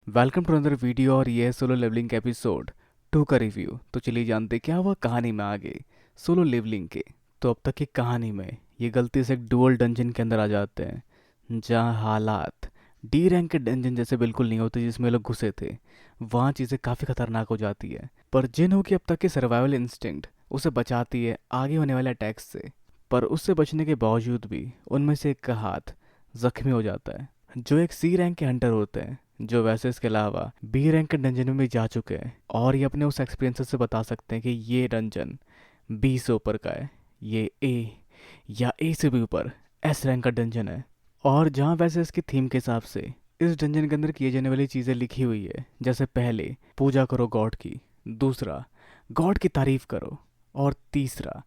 Welcome to another video और ये है सोलो लेवलिंग के एपिसोड 2 का रिव्यू। तो चलिए जानते क्या हुआ कहानी में आगे सोलो लेवलिंग के। तो अब तक की कहानी में ये गलती से एक डुअल डंजन के अंदर आ जाते हैं जहाँ हालात डी रैंक के डंजन जैसे बिल्कुल नहीं होते जिसमें लोग घुसे थे। वहाँ चीज़ें काफ़ी खतरनाक हो जाती है, पर जिन की अब तक की सर्वाइवल इंस्टिंक्ट उसे बचाती है आगे होने वाले अटैक्स से। पर उससे बचने के बावजूद भी उनमें से एक का हाथ जख्मी हो जाता है, जो एक सी रैंक के हंटर होते हैं, जो वैसे इसके अलावा बी रैंक के डंजन में भी जा चुके हैं और ये अपने उस एक्सपीरियंसेस से बता सकते हैं कि ये डंजन बी से ऊपर का है, ये ए या ए से भी ऊपर एस रैंक का डंजन है। और जहाँ वैसे इसकी थीम के हिसाब से इस डंजन के अंदर किए जाने वाली चीज़ें लिखी हुई है, जैसे पहले पूजा करो गॉड की, दूसरा गॉड की तारीफ करो, और तीसरा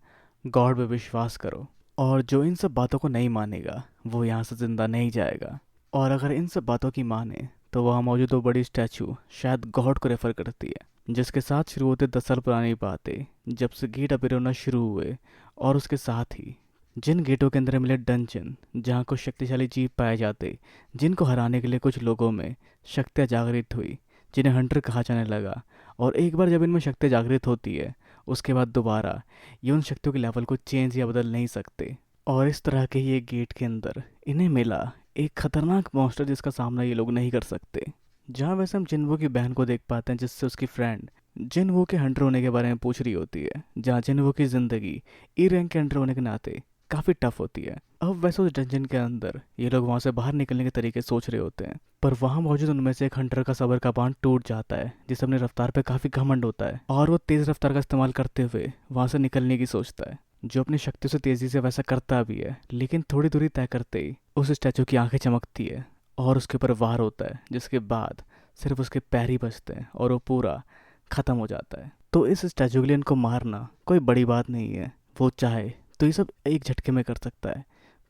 गॉड पे विश्वास करो। और जो इन सब बातों को नहीं मानेगा वो यहाँ से जिंदा नहीं जाएगा। और अगर इन सब बातों की माने तो वहाँ मौजूद वो बड़ी स्टैचू शायद गॉड को रेफर करती है, जिसके साथ शुरू होते 10 साल पुरानी बातें जब से गेट अपीयर होना शुरू हुए। और उसके साथ ही जिन गेटों के अंदर मिले डंजन जहाँ कुछ शक्तिशाली जीव पाए जाते, जिनको हराने के लिए कुछ लोगों में शक्तियाँ जागृत हुई, जिन्हें हंटर कहा जाने लगा। और एक बार जब इनमें शक्ति जागृत होती है उसके बाद दोबारा ये उन शक्तियों के लेवल को चेंज या बदल नहीं सकते। और इस तरह के ये गेट के अंदर इन्हें मिला एक खतरनाक मॉन्स्टर जिसका सामना ये लोग नहीं कर सकते। जहाँ वैसे हम जिनवो की बहन को देख पाते हैं, जिससे उसकी फ्रेंड जिनवो के हंटर होने के बारे में पूछ रही होती है। जहाँ जिनवो की ज़िंदगी ई रैंक के हंटर होने के नाते काफ़ी टफ होती है। अब वैसे उस डंजन के अंदर ये लोग वहाँ से बाहर निकलने के तरीके सोच रहे होते हैं, पर वहाँ मौजूद उनमें से एक हंटर का सबर का बांध टूट जाता है, जिसे अपनी रफ्तार पे काफ़ी घमंड होता है और वो तेज़ रफ्तार का इस्तेमाल करते हुए वहाँ से निकलने की सोचता है, जो अपनी शक्ति से तेज़ी से वैसा करता भी है। लेकिन थोड़ी दूरी तय करते ही उस स्टैचू की आंखें चमकती है और उसके ऊपर वार होता है, जिसके बाद सिर्फ उसके पैर ही बचते हैं और वो पूरा ख़त्म हो जाता है। तो इस स्टैचू के लिए इनको मारना कोई बड़ी बात नहीं है, वो चाहे तो ये सब एक झटके में कर सकता है।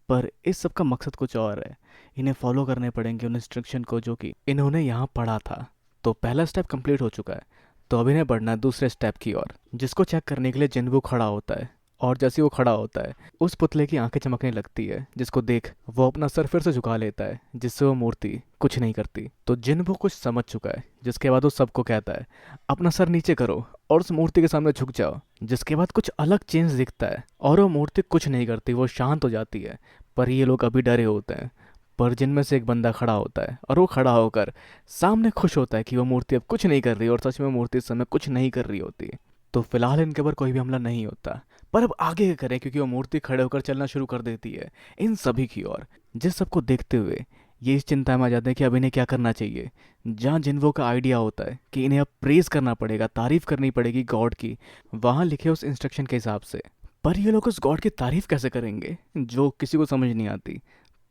पर इस सब का मकसद कुछ और है। इन्हें फॉलो करने पड़ेंगे उन इंस्ट्रक्शन को जो कि इन्होंने यहाँ पढ़ा था। तो पहला स्टेप कंप्लीट हो चुका है, तो अब इन्हें बढ़ना है दूसरे स्टेप की ओर, जिसको चेक करने के लिए जिन्वो खड़ा होता है। और जैसे ही वो खड़ा होता है उस पुतले की आंखें चमकने लगती है, जिसको देख वो अपना सर फिर से झुका लेता है, जिससे वो मूर्ति कुछ नहीं करती। तो जिन्वो कुछ समझ चुका है, जिसके बाद वो सबको कहता है अपना सर नीचे करो और उस मूर्ति के सामने झुक जाओ। जिसके बाद कुछ अलग चेंज दिखता है और वो मूर्ति कुछ नहीं करती, वो शांत हो जाती है। पर ये लोग अभी डरे होते हैं। पर जिनमें से एक बंदा खड़ा होता है और वो खड़ा होकर सामने खुश होता है कि वो मूर्ति अब कुछ नहीं कर रही, और सच में मूर्ति इस समय कुछ नहीं कर रही होती। तो फिलहाल इनके ऊपर कोई भी हमला नहीं होता। पर अब आगे क्या करें, क्योंकि वो मूर्ति खड़े होकर चलना शुरू कर देती है इन सभी की ओर। जिस सबको देखते हुए ये इस चिंता में आ जाते हैं कि अब इन्हें क्या करना चाहिए। जहाँ जिन्वो का आइडिया होता है कि इन्हें अब प्रेज करना पड़ेगा, तारीफ करनी पड़ेगी गॉड की, वहाँ लिखे उस इंस्ट्रक्शन के हिसाब से। पर ये लोग उस गॉड की तारीफ कैसे करेंगे जो किसी को समझ नहीं आती।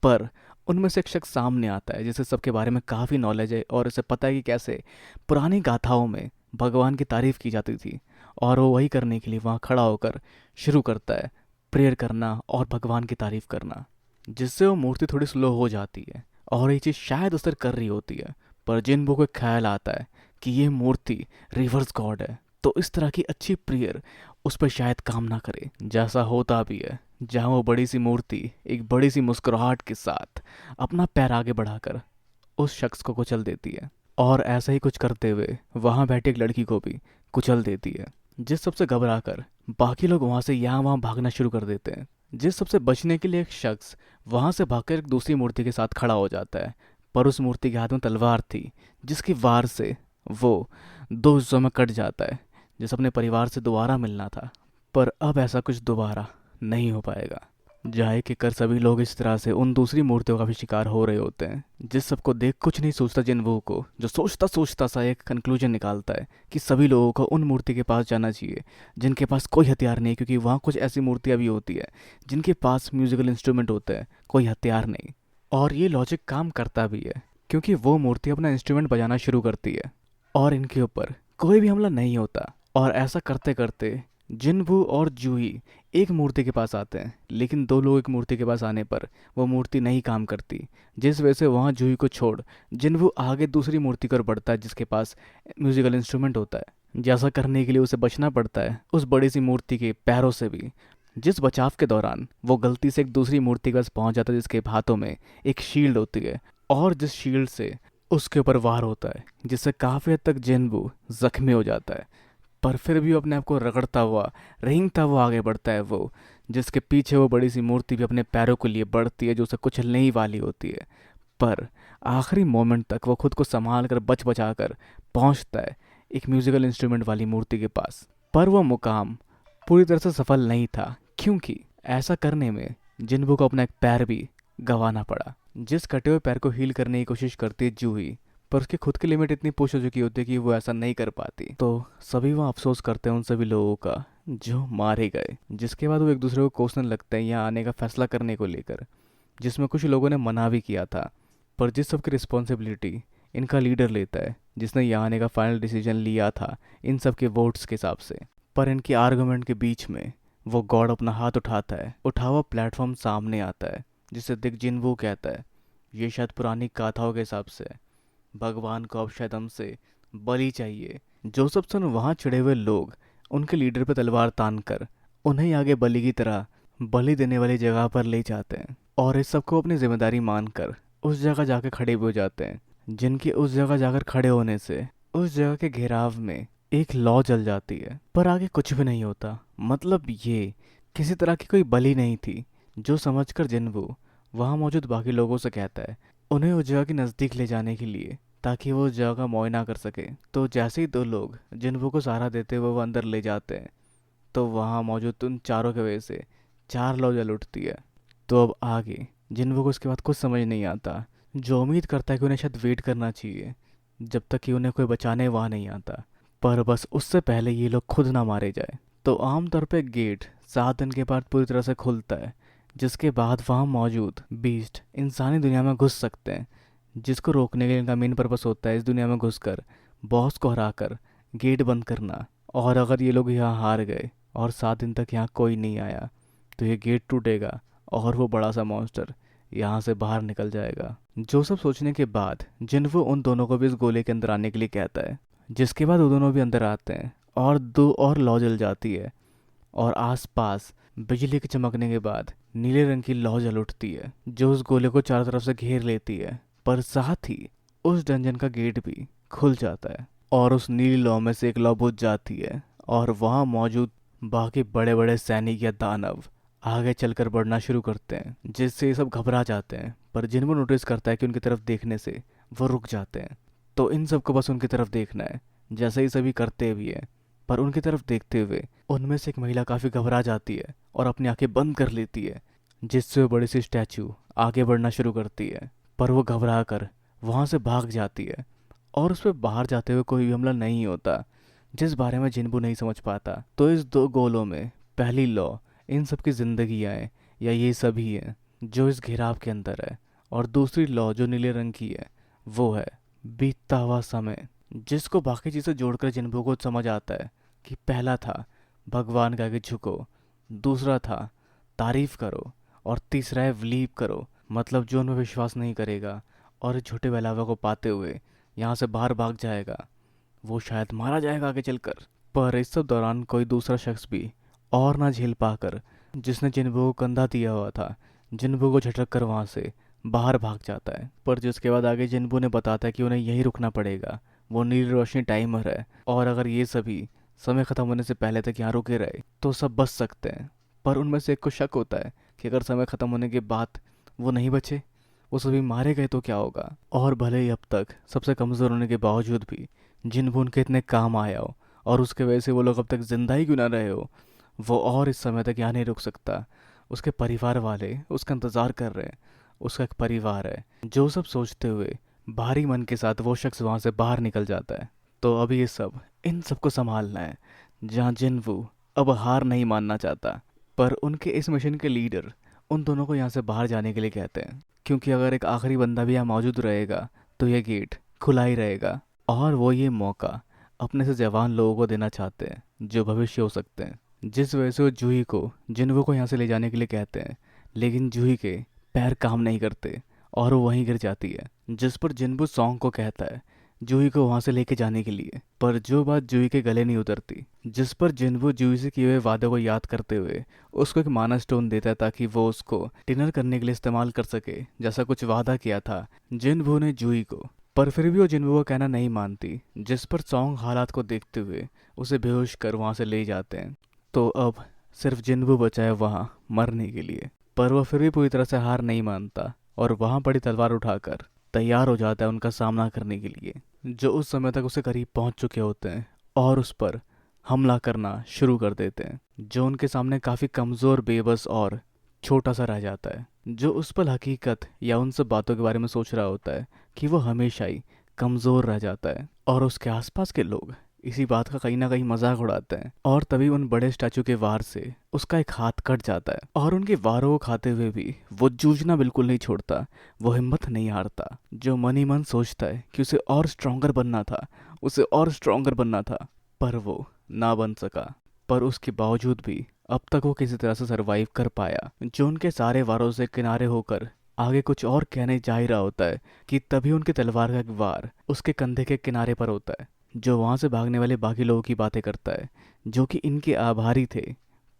पर उनमें से एक शख्स सामने आता है जिसे सबके बारे में काफ़ी नॉलेज है और उसे पता है कि कैसे पुरानी गाथाओं में भगवान की तारीफ की जाती थी। और वो वही करने के लिए वहाँ खड़ा होकर शुरू करता है प्रेयर करना और भगवान की तारीफ करना, जिससे वो मूर्ति थोड़ी स्लो हो जाती है और ये चीज़ शायद असर कर रही होती है। पर जिन को एक ख्याल आता है कि ये मूर्ति रिवर्स गॉड है, तो इस तरह की अच्छी प्रेयर उस पर शायद काम ना करे। जैसा होता भी है, जहाँ वो बड़ी सी मूर्ति एक बड़ी सी मुस्कुराहट के साथ अपना पैर आगे बढ़ाकर उस शख्स को कुचल देती है, और ऐसा ही कुछ करते हुए वहाँ बैठे एक लड़की को भी कुचल देती है। जिस सबसे घबरा कर बाकी लोग वहाँ से यहाँ वहाँ भागना शुरू कर देते हैं। जिस सबसे बचने के लिए एक शख्स वहाँ से भागकर एक दूसरी मूर्ति के साथ खड़ा हो जाता है, पर उस मूर्ति के हाथ में तलवार थी, जिसकी वार से वो दो हिस्सों में कट जाता है, जिसे अपने परिवार से दोबारा मिलना था। पर अब ऐसा कुछ दोबारा नहीं हो पाएगा। जाए कि कर सभी लोग इस तरह से उन दूसरी मूर्तियों का भी शिकार हो रहे होते हैं। जिस सबको देख कुछ नहीं सोचता जिन्वो को, जो सोचता सोचता सा एक कंक्लूजन निकालता है कि सभी लोगों को उन मूर्ति के पास जाना चाहिए जिनके पास कोई हथियार नहीं, क्योंकि वहाँ कुछ ऐसी मूर्तियाँ भी होती है जिनके पास म्यूजिकल इंस्ट्रूमेंट होता है, कोई हथियार नहीं। और ये लॉजिक काम करता भी है, क्योंकि वो मूर्ति अपना इंस्ट्रूमेंट बजाना शुरू करती है और इनके ऊपर कोई भी हमला नहीं होता। और ऐसा करते करते जिन्वू और जूही एक मूर्ति के पास आते हैं, लेकिन दो लोग एक मूर्ति के पास आने पर वो मूर्ति नहीं काम करती, जिस वजह से वहाँ जूही को छोड़ जिन्वू आगे दूसरी मूर्ति की ओर बढ़ता है जिसके पास म्यूजिकल इंस्ट्रूमेंट होता है। जैसा करने के लिए उसे बचना पड़ता है उस बड़ी सी मूर्ति के पैरों से भी, जिस बचाव के दौरान वो गलती से एक दूसरी मूर्ति के पास पहुंच जाता है जिसके हाथों में एक शील्ड होती है, और जिस शील्ड से उसके ऊपर वार होता है, जिससे काफ़ी हद तक जिनबू जख्मी हो जाता है। पर फिर भी वो अपने आप को रगड़ता हुआ, रेंगता हुआ आगे बढ़ता है वो, जिसके पीछे वो बड़ी सी मूर्ति भी अपने पैरों के लिए बढ़ती है जो उसे कुचलने ही वाली होती है। पर आखिरी मोमेंट तक वो खुद को संभाल कर बच बचा कर पहुंचता है एक म्यूजिकल इंस्ट्रूमेंट वाली मूर्ति के पास। पर वो मुकाम पूरी तरह से सफल नहीं था, क्योंकि ऐसा करने में जिन्बू को अपना एक पैर भी गंवाना पड़ा। जिस कटे हुए पैर को हील करने की कोशिश करती है जूही, पर उसकी खुद की लिमिट इतनी पुश हो चुकी होती है कि वो ऐसा नहीं कर पाती। तो सभी वहाँ अफसोस करते हैं उन सभी लोगों का जो मारे गए। जिसके बाद वो एक दूसरे को कोसने लगते हैं यहाँ आने का फैसला करने को लेकर, जिसमें कुछ लोगों ने मना भी किया था। पर जिस सबकी रिस्पॉन्सिबिलिटी इनका लीडर लेता है, जिसने यहाँ आने का फाइनल डिसीजन लिया था इन सब के वोट्स के हिसाब से। पर इनकी आर्गुमेंट के बीच में वो गॉड अपना हाथ उठाता है, उठा हुआ प्लेटफॉर्म सामने आता है, जिसे दिख जिनवू कहता है ये शायद पुरानी गाथाओं के हिसाब से है। भगवान को अब शायद हमसे बलि चाहिए। जोसेफसन वहाँ चिढ़े हुए लोग उनके लीडर पर तलवार तान कर उन्हें आगे बलि की तरह बलि देने वाली जगह पर ले जाते हैं, और इस सबको अपनी जिम्मेदारी मानकर उस जगह जाकर खड़े भी हो जाते हैं। जिनके उस जगह जाकर खड़े होने से उस जगह के घेराव में एक लौ जल जाती है, पर आगे कुछ भी नहीं होता। मतलब ये किसी तरह की कोई बलि नहीं थी, जो समझकर जिन्वू वहाँ मौजूद बाकी लोगों से कहता है उन्हें उस जगह के नज़दीक ले जाने के लिए, ताकि वो उस जगह का मुआयना कर सके। तो जैसे ही दो लोग जिन्वू को सहारा देते हुए वो अंदर ले जाते हैं, तो वहाँ मौजूद उन चारों की वजह से चार लौ जल उठती है। तो अब आगे जिन्वू को उसके बाद कुछ समझ नहीं आता, जो उम्मीद करता है कि उन्हें शायद वेट करना चाहिए जब तक कि उन्हें कोई बचाने वहाँ नहीं आता, पर बस उससे पहले ये लोग खुद ना मारे जाए। तो आमतौर पे गेट 7 दिन के बाद पूरी तरह से खुलता है, जिसके बाद वहाँ मौजूद बीस्ट इंसानी दुनिया में घुस सकते हैं, जिसको रोकने के लिए इनका मेन पर्पस होता है इस दुनिया में घुसकर बॉस को हराकर गेट बंद करना। और अगर ये लोग यहाँ हार गए और 7 दिन तक यहाँ कोई नहीं आया, तो ये गेट टूटेगा और वो बड़ा सा मॉन्स्टर यहाँ से बाहर निकल जाएगा। जो सब सोचने के बाद जिन्वू उन दोनों को भी इस गोले के अंदर आने के लिए कहता है, जिसके बाद वो दोनों भी अंदर आते हैं और दो और लौ जल जाती है, और आसपास बिजली के चमकने के बाद नीले रंग की लौ जल उठती है, जो उस गोले को चारों तरफ से घेर लेती है। पर साथ ही उस डंजन का गेट भी खुल जाता है और उस नीली लौ में से एक लौ बुझ जाती है, और वहाँ मौजूद बाकी बड़े बड़े सैनिक या दानव आगे चलकर बढ़ना शुरू करते हैं, जिससे ये सब घबरा जाते हैं। पर जिन्वू नोटिस करता है कि उनकी तरफ देखने से वो रुक जाते हैं, तो इन सबको बस उनकी तरफ देखना है, जैसे ही सभी करते भी हैं। पर उनकी तरफ देखते हुए उनमें से एक महिला काफ़ी घबरा जाती है और अपनी आंखें बंद कर लेती है, जिससे वो बड़ी सी स्टैचू आगे बढ़ना शुरू करती है। पर वो घबरा कर वहाँ से भाग जाती है, और उस पर बाहर जाते हुए कोई भी हमला नहीं होता, जिस बारे में जिन्वू नहीं समझ पाता। तो इस दो गोलों में पहली लौ इन सब की जिंदगियाँ हैं, या ये सभी हैं जो इस घेराव के अंदर है, और दूसरी लौ जो नीले रंग की है वो है बीतता हुआ समय, जिसको बाकी चीज़ें जोड़कर जिन्वू को समझ आता है कि पहला था भगवान के आगे झुको, दूसरा था तारीफ करो, और तीसरा है बिलीव करो, मतलब जो उनमें विश्वास नहीं करेगा और इस झूठे बहलावे को पाते हुए यहाँ से बाहर भाग जाएगा, वो शायद मारा जाएगा आगे चलकर। पर इस सब दौरान कोई दूसरा शख्स भी और ना झेल पाकर, जिसने जिन्वू को कंधा दिया हुआ था, जिन्वू को झटक कर वहाँ से बाहर भाग जाता है। पर जिसके बाद आगे जिन्वू ने बताता है कि उन्हें यहीं रुकना पड़ेगा, वो नीली रोशनी टाइमर है, और अगर ये सभी समय ख़त्म होने से पहले तक यहाँ रुके रहे तो सब बच सकते हैं। पर उनमें से एक को शक होता है कि अगर समय ख़त्म होने के बाद वो नहीं बचे, वो सभी मारे गए तो क्या होगा। और भले ही अब तक सबसे कमज़ोर होने के बावजूद भी जिन्वू उनके इतने काम आया हो, और उसके वजह से वो लोग अब तक जिंदा ही क्यों ना रहे हो, वो और इस समय तक यहाँ नहीं रुक सकता। उसके परिवार वाले उसका इंतज़ार कर रहे हैं, उसका एक परिवार है। जो सब सोचते हुए भारी मन के साथ वो शख्स वहाँ से बाहर निकल जाता है। तो अभी ये सब इन सबको संभालना है, जहाँ जिन्वू अब हार नहीं मानना चाहता। पर उनके इस मिशन के लीडर उन दोनों को यहाँ से बाहर जाने के लिए कहते हैं, क्योंकि अगर एक आखिरी बंदा भी यहाँ मौजूद रहेगा तो ये गेट खुला ही रहेगा, और वो ये मौका अपने से जवान लोगों को देना चाहते हैं जो भविष्य हो सकते हैं। जिस वजह से वो जूही को जिन्वू को यहाँ से ले जाने के लिए कहते हैं, लेकिन जूही के पैर काम नहीं करते और वो वहीं गिर जाती है, जिस पर जिन्वू सॉन्ग को कहता है जूही को वहाँ से लेके जाने के लिए। पर जो बात जूही के गले नहीं उतरती, जिस पर जिन्वू जूही से किए हुए वादे को याद करते हुए उसको एक माना स्टोन देता है, ताकि वो उसको डिनर करने के लिए इस्तेमाल कर सके, जैसा कुछ वादा किया था जिन्वू ने जूही को। पर फिर भी वो जिन्हों का कहना नहीं मानती, जिस पर सॉन्ग हालात को देखते हुए उसे बेहोश कर वहाँ से ले जाते हैं। तो अब सिर्फ जिन्हों बचा है वहाँ मरने के लिए। पर वह फिर भी पूरी तरह से हार नहीं मानता और वहाँ पड़ी तलवार उठाकर तैयार हो जाता है उनका सामना करने के लिए, जो उस समय तक उसे करीब पहुँच चुके होते हैं और उस पर हमला करना शुरू कर देते हैं, जो उनके सामने काफ़ी कमज़ोर, बेबस और छोटा सा रह जाता है, जो उस पल हकीकत या उन सब बातों के बारे में सोच रहा होता है कि वो हमेशा ही कमज़ोर रह जाता है। और उसके आसपास के लोग इसी बात का कहीं ना कहीं मजाक उड़ाते हैं। और तभी उन बड़े स्टैचू के वार से उसका एक हाथ कट जाता है और उनके वारों को खाते हुए भी वो जूझना बिल्कुल नहीं छोड़ता, वो हिम्मत नहीं हारता, जो मन ही मन सोचता है कि उसे और स्ट्रोंगर बनना था, उसे और स्ट्रोंगर बनना था, पर वो ना बन सका। पर उसके बावजूद भी अब तक वो किसी तरह से सरवाइव कर पाया, जो उनके सारे वारों से किनारे होकर आगे कुछ और कहने जा ही रहा होता है कि तभी उनकी तलवार का एक वार उसके कंधे के किनारे पर होता है, जो वहाँ से भागने वाले बाकी लोगों की बातें करता है, जो कि इनके आभारी थे।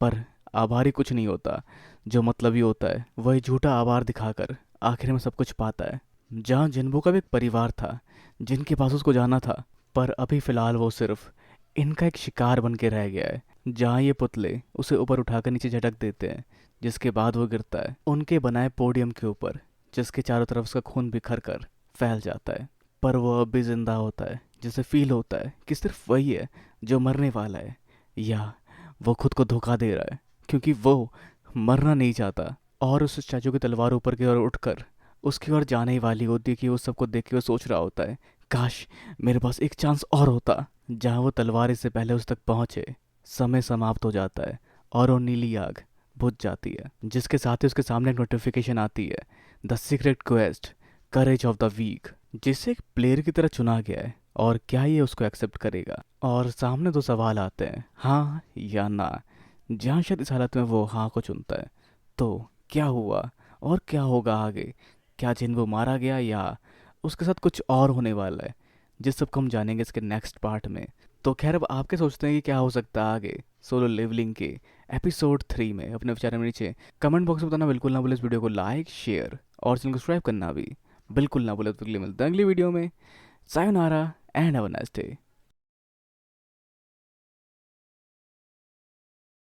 पर आभारी कुछ नहीं होता, जो मतलबी होता है वही झूठा आभार दिखाकर आखिर में सब कुछ पाता है। जहाँ जिन्बो का भी एक परिवार था जिनके पास उसको जाना था, पर अभी फ़िलहाल वो सिर्फ इनका एक शिकार बन के रह गया है, जहाँ ये पुतले उसे ऊपर उठाकर नीचे झटक देते हैं, जिसके बाद वो गिरता है उनके बनाए पोडियम के ऊपर, जिसके चारों तरफ उसका खून बिखर कर फैल जाता है। पर वो अब भी जिंदा होता है, जिसे फील होता है कि सिर्फ वही है जो मरने वाला है, या वो खुद को धोखा दे रहा है, क्योंकि वो मरना नहीं चाहता। और उस स्टैचू की तलवार ऊपर की ओर उठकर उसकी ओर जाने ही वाली होती है कि वो सबको देख के वो सोच रहा होता है, काश मेरे पास एक चांस और होता। जहाँ वो तलवार इससे पहले उस तक पहुँचे, समय समाप्त हो जाता है और वो नीली आग बुझ जाती है, जिसके साथ ही उसके सामने एक नोटिफिकेशन आती है, the secret quest courage of the week, जिसे एक प्लेयर की तरह चुना गया है। और क्या ये उसको एक्सेप्ट करेगा? और सामने दो सवाल आते हैं, हाँ या ना। जहाँ शायद इस हालत में वो हाँ को चुनता है, तो क्या हुआ और क्या होगा आगे? क्या जिन मारा गया या उसके साथ कुछ और होने वाला है, जिस सबको हम जानेंगे इसके नेक्स्ट पार्ट में। तो खैर, अब आपके सोचते हैं कि क्या हो सकता है आगे सोलो लेवलिंग के एपिसोड 3 में? अपने विचार में नीचे कमेंट बॉक्स में बताना बिल्कुल ना भूले। इस वीडियो को लाइक, शेयर और चैनल को सब्सक्राइब करना भी बिल्कुल ना भूले। तो अगली मिलते हैं अगली वीडियो में। Sayonara and have a nice day.